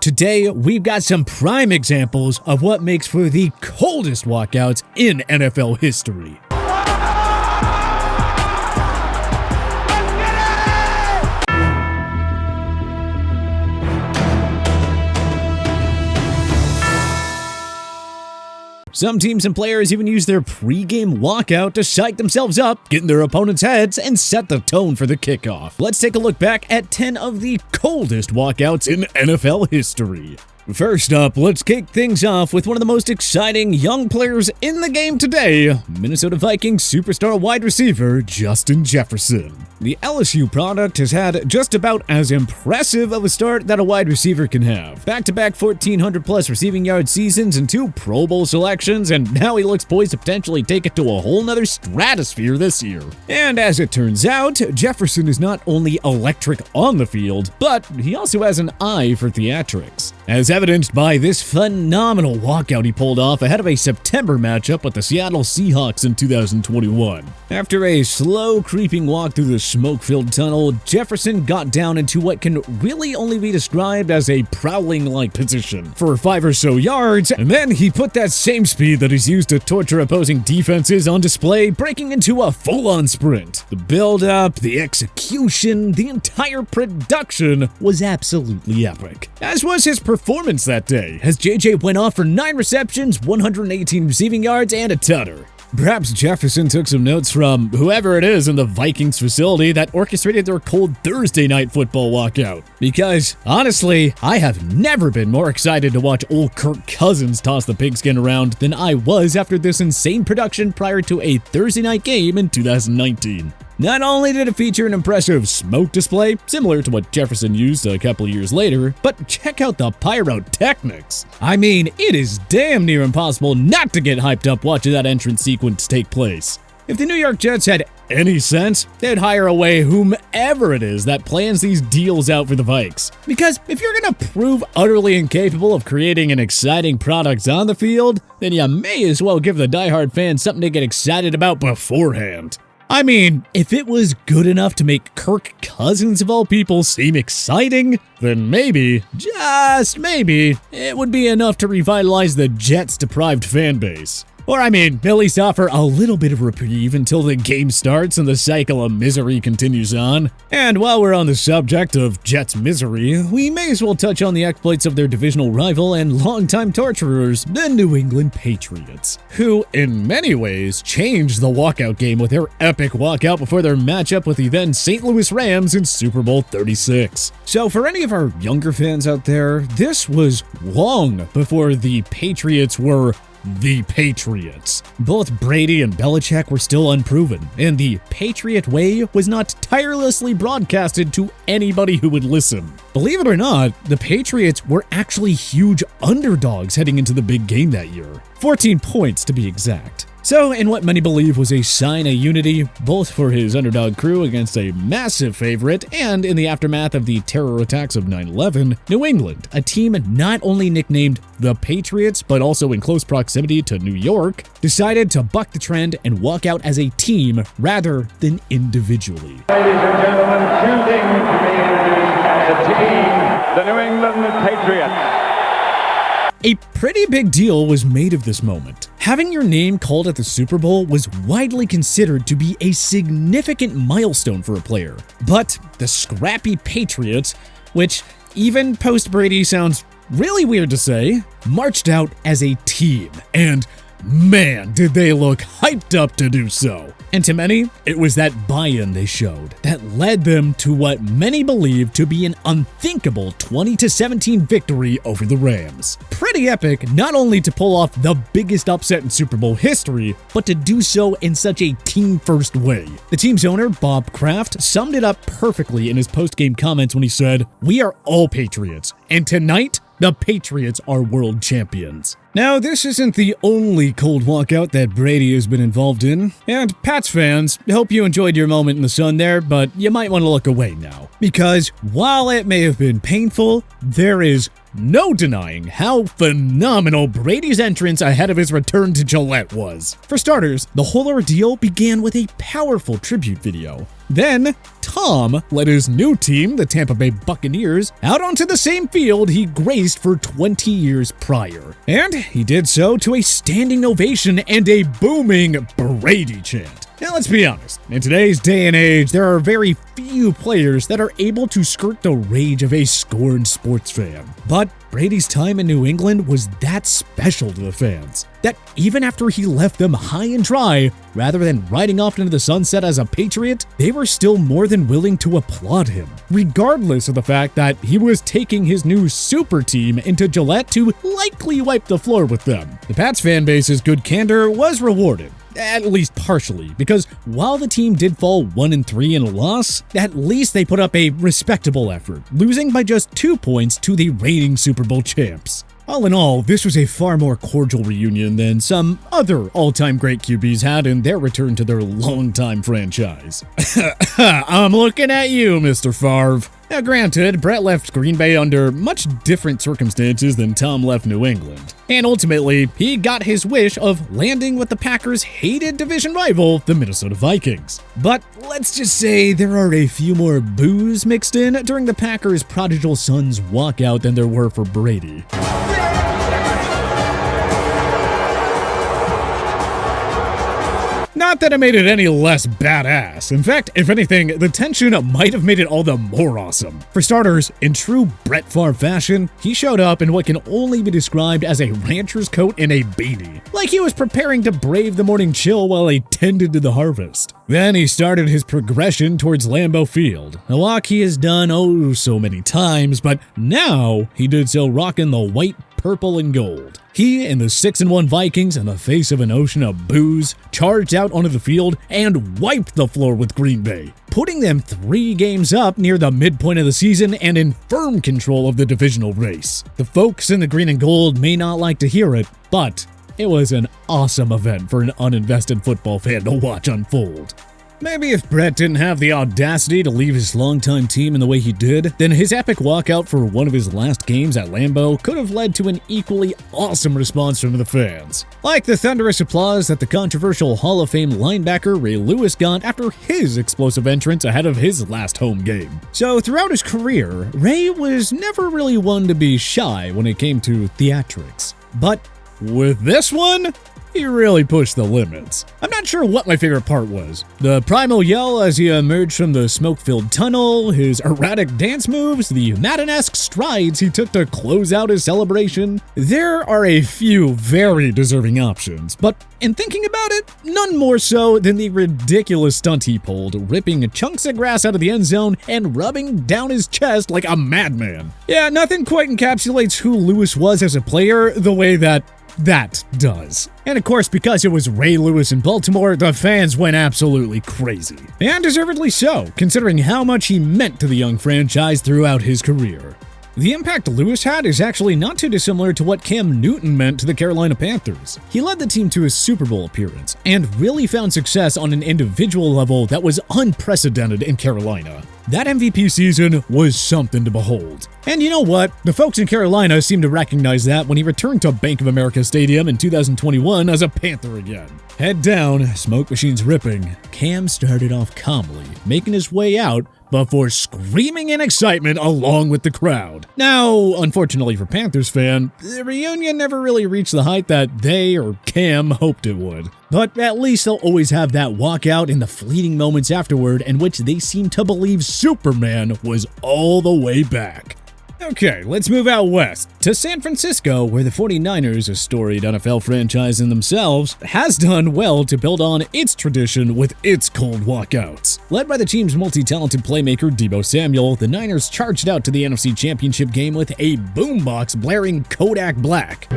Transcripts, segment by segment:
today we've got some prime examples of what makes for the coldest walkouts in NFL history. Some teams and players even use their pre-game walkout to psych themselves up, get in their opponents' heads, and set the tone for the kickoff. Let's take a look back at 10 of the coldest walkouts in NFL history. First up, let's kick things off with one of the most exciting young players in the game today, Minnesota Vikings superstar wide receiver Justin Jefferson. The LSU product has had just about as impressive of a start that a wide receiver can have. Back-to-back 1,400-plus receiving yard seasons and 2 Pro Bowl selections, and now he looks poised to potentially take it to a whole nother stratosphere this year. And as it turns out, Jefferson is not only electric on the field, but he also has an eye for theatrics, as evidenced by this phenomenal walkout he pulled off ahead of a September matchup with the Seattle Seahawks in 2021. After a slow creeping walk through the smoke-filled tunnel, Jefferson got down into what can really only be described as a prowling-like position for 5 or so yards, and then he put that same speed that he's used to torture opposing defenses on display, breaking into a full-on sprint. The build-up, the execution, the entire production was absolutely epic, as was his performance that day, as JJ went off for 9 receptions, 118 receiving yards, and a tutter. Perhaps Jefferson took some notes from whoever it is in the Vikings facility that orchestrated their cold Thursday night football walkout. Because, honestly, I have never been more excited to watch old Kirk Cousins toss the pigskin around than I was after this insane production prior to a Thursday night game in 2019. Not only did it feature an impressive smoke display, similar to what Jefferson used a couple years later, but check out the pyrotechnics. I mean, it is damn near impossible not to get hyped up watching that entrance sequence take place. If the New York Jets had any sense, they'd hire away whomever it is that plans these deals out for the Vikes. Because if you're gonna prove utterly incapable of creating an exciting product on the field, then you may as well give the diehard fans something to get excited about beforehand. I mean, if it was good enough to make Kirk Cousins of all people seem exciting, then maybe, just maybe, it would be enough to revitalize the Jets' deprived fan base. Or I mean, at least offer a little bit of reprieve until the game starts and the cycle of misery continues on. And while we're on the subject of Jets' misery, we may as well touch on the exploits of their divisional rival and longtime torturers, the New England Patriots, who, in many ways, changed the walkout game with their epic walkout before their matchup with the then St. Louis Rams in Super Bowl 36. So for any of our younger fans out there, this was long before the Patriots were the Patriots. Both Brady and Belichick were still unproven, and the Patriot way was not tirelessly broadcasted to anybody who would listen. Believe it or not, the Patriots were actually huge underdogs heading into the big game that year. 14 points to be exact. So, in what many believe was a sign of unity, both for his underdog crew against a massive favorite and in the aftermath of the terror attacks of 9/11, New England, a team not only nicknamed the Patriots, but also in close proximity to New York, decided to buck the trend and walk out as a team rather than individually. Ladies and gentlemen, choosing to be introduced as a team, the New England Patriots. A pretty big deal was made of this moment. Having your name called at the Super Bowl was widely considered to be a significant milestone for a player. But the scrappy Patriots, which even post-Brady sounds really weird to say, marched out as a team, and man, did they look hyped up to do so. And to many, it was that buy-in they showed that led them to what many believe to be an unthinkable 20-17 victory over the Rams. Pretty epic, not only to pull off the biggest upset in Super Bowl history, but to do so in such a team-first way. The team's owner, Bob Kraft, summed it up perfectly in his post-game comments when he said, "We are all Patriots, and tonight, the Patriots are world champions." Now, this isn't the only cold walkout that Brady has been involved in, and Pats fans, hope you enjoyed your moment in the sun there, but you might want to look away now. Because while it may have been painful, there is no denying how phenomenal Brady's entrance ahead of his return to Gillette was. For starters, the whole ordeal began with a powerful tribute video. Then, Tom led his new team, the Tampa Bay Buccaneers, out onto the same field he graced for 20 years prior. And he did so to a standing ovation and a booming Brady chant. Now let's be honest, in today's day and age, there are very few players that are able to skirt the rage of a scorned sports fan. But Brady's time in New England was that special to the fans, that even after he left them high and dry, rather than riding off into the sunset as a Patriot, they were still more than willing to applaud him, regardless of the fact that he was taking his new super team into Gillette to likely wipe the floor with them. The Pats fan base's good candor was rewarded. At least partially, because while the team did fall 1-3 in a loss, at least they put up a respectable effort, losing by just 2 points to the reigning Super Bowl champs. All in all, this was a far more cordial reunion than some other all-time great QBs had in their return to their longtime franchise. I'm looking at you, Mr. Favre. Now granted, Brett left Green Bay under much different circumstances than Tom left New England. And ultimately, he got his wish of landing with the Packers' hated division rival, the Minnesota Vikings. But let's just say there are a few more boos mixed in during the Packers' prodigal son's walkout than there were for Brady. Not that it made it any less badass. In fact, if anything, the tension might have made it all the more awesome. For starters, in true Brett Favre fashion, he showed up in what can only be described as a rancher's coat and a beanie, like he was preparing to brave the morning chill while he tended to the harvest. Then he started his progression towards Lambeau Field, a walk he has done oh so many times, but now he did so rocking the white, purple, and gold. He and the 6-1 Vikings, in the face of an ocean of boos, charged out onto the field and wiped the floor with Green Bay, putting them 3 games up near the midpoint of the season and in firm control of the divisional race. The folks in the green and gold may not like to hear it, but it was an awesome event for an uninvested football fan to watch unfold. Maybe if Brett didn't have the audacity to leave his longtime team in the way he did, then his epic walkout for one of his last games at Lambeau could have led to an equally awesome response from the fans. Like the thunderous applause that the controversial Hall of Fame linebacker Ray Lewis got after his explosive entrance ahead of his last home game. So throughout his career, Ray was never really one to be shy when it came to theatrics. But with this one, he really pushed the limits. I'm not sure what my favorite part was. The primal yell as he emerged from the smoke-filled tunnel, his erratic dance moves, the Madden-esque strides he took to close out his celebration. There are a few very deserving options, but in thinking about it, none more so than the ridiculous stunt he pulled, ripping chunks of grass out of the end zone and rubbing down his chest like a madman. Yeah, nothing quite encapsulates who Lewis was as a player the way that does. And of course, because it was Ray Lewis in Baltimore, the fans went absolutely crazy. And deservedly so, considering how much he meant to the young franchise throughout his career. The impact Lewis had is actually not too dissimilar to what Cam Newton meant to the Carolina Panthers. He led the team to a Super Bowl appearance and really found success on an individual level that was unprecedented in Carolina. That MVP season was something to behold. And you know what? The folks in Carolina seemed to recognize that when he returned to Bank of America Stadium in 2021 as a Panther again. Head down, smoke machines ripping, Cam started off calmly, making his way out before screaming in excitement along with the crowd. Now, unfortunately for Panthers fan, the reunion never really reached the height that they or Cam hoped it would. But at least they'll always have that walkout in the fleeting moments afterward in which they seem to believe Superman was all the way back. Okay, let's move out west to San Francisco, where the 49ers, a storied NFL franchise in themselves, has done well to build on its tradition with its cold walkouts. Led by the team's multi-talented playmaker Deebo Samuel, the Niners charged out to the NFC Championship game with a boombox blaring Kodak Black.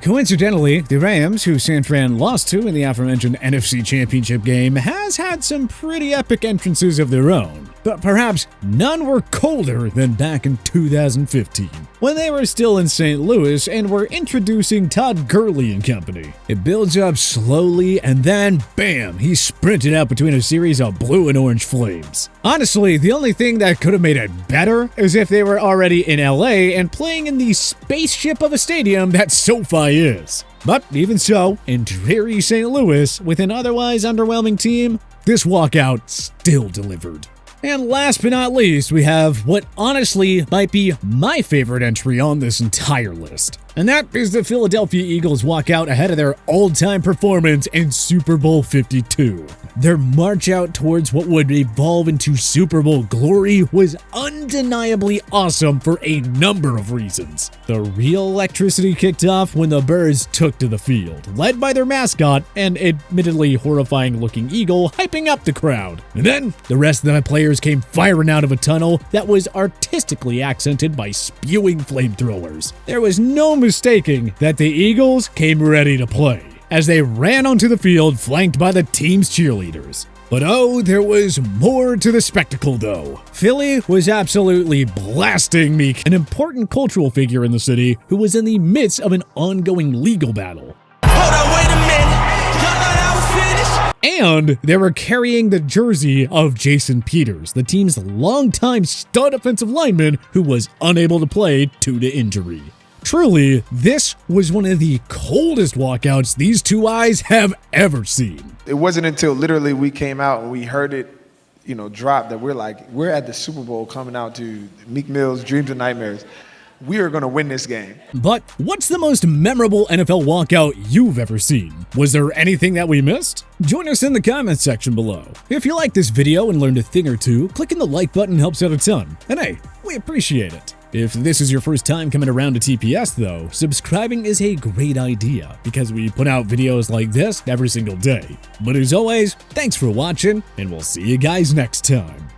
Coincidentally, the Rams, who San Fran lost to in the aforementioned NFC Championship game, has had some pretty epic entrances of their own. but perhaps none were colder than back in 2015, when they were still in St. Louis and were introducing Todd Gurley and company. It builds up slowly, and then, bam, he sprinted out between a series of blue and orange flames. Honestly, the only thing that could have made it better is if they were already in LA and playing in the spaceship of a stadium that SoFi is. But even so, in dreary St. Louis, with an otherwise underwhelming team, this walkout still delivered. And last but not least, we have what honestly might be my favorite entry on this entire list. And that is the Philadelphia Eagles walkout ahead of their all-time performance in Super Bowl 52. Their march out towards what would evolve into Super Bowl glory was undeniably awesome for a number of reasons. The real electricity kicked off when the Birds took to the field, led by their mascot, an admittedly horrifying-looking eagle hyping up the crowd. And then the rest of the players came firing out of a tunnel that was artistically accented by spewing flamethrowers. There was no mistaking that the Eagles came ready to play, as they ran onto the field flanked by the team's cheerleaders. But oh, there was more to the spectacle though. Philly was absolutely blasting Meek, an important cultural figure in the city who was in the midst of an ongoing legal battle. Hold on, wait a minute. Y'all thought I was finished? And they were carrying the jersey of Jason Peters, the team's longtime stud offensive lineman who was unable to play due to injury. Truly, this was one of the coldest walkouts these two eyes have ever seen. It wasn't until literally we came out and we heard it, drop that we're like, we're at the Super Bowl coming out to Meek Mill's Dreams and Nightmares. We are going to win this game. But what's the most memorable NFL walkout you've ever seen? Was there anything that we missed? Join us in the comments section below. If you like this video and learned a thing or two, clicking the like button helps out a ton. And hey, we appreciate it. If this is your first time coming around to TPS though, subscribing is a great idea because we put out videos like this every single day. But as always, thanks for watching, and we'll see you guys next time.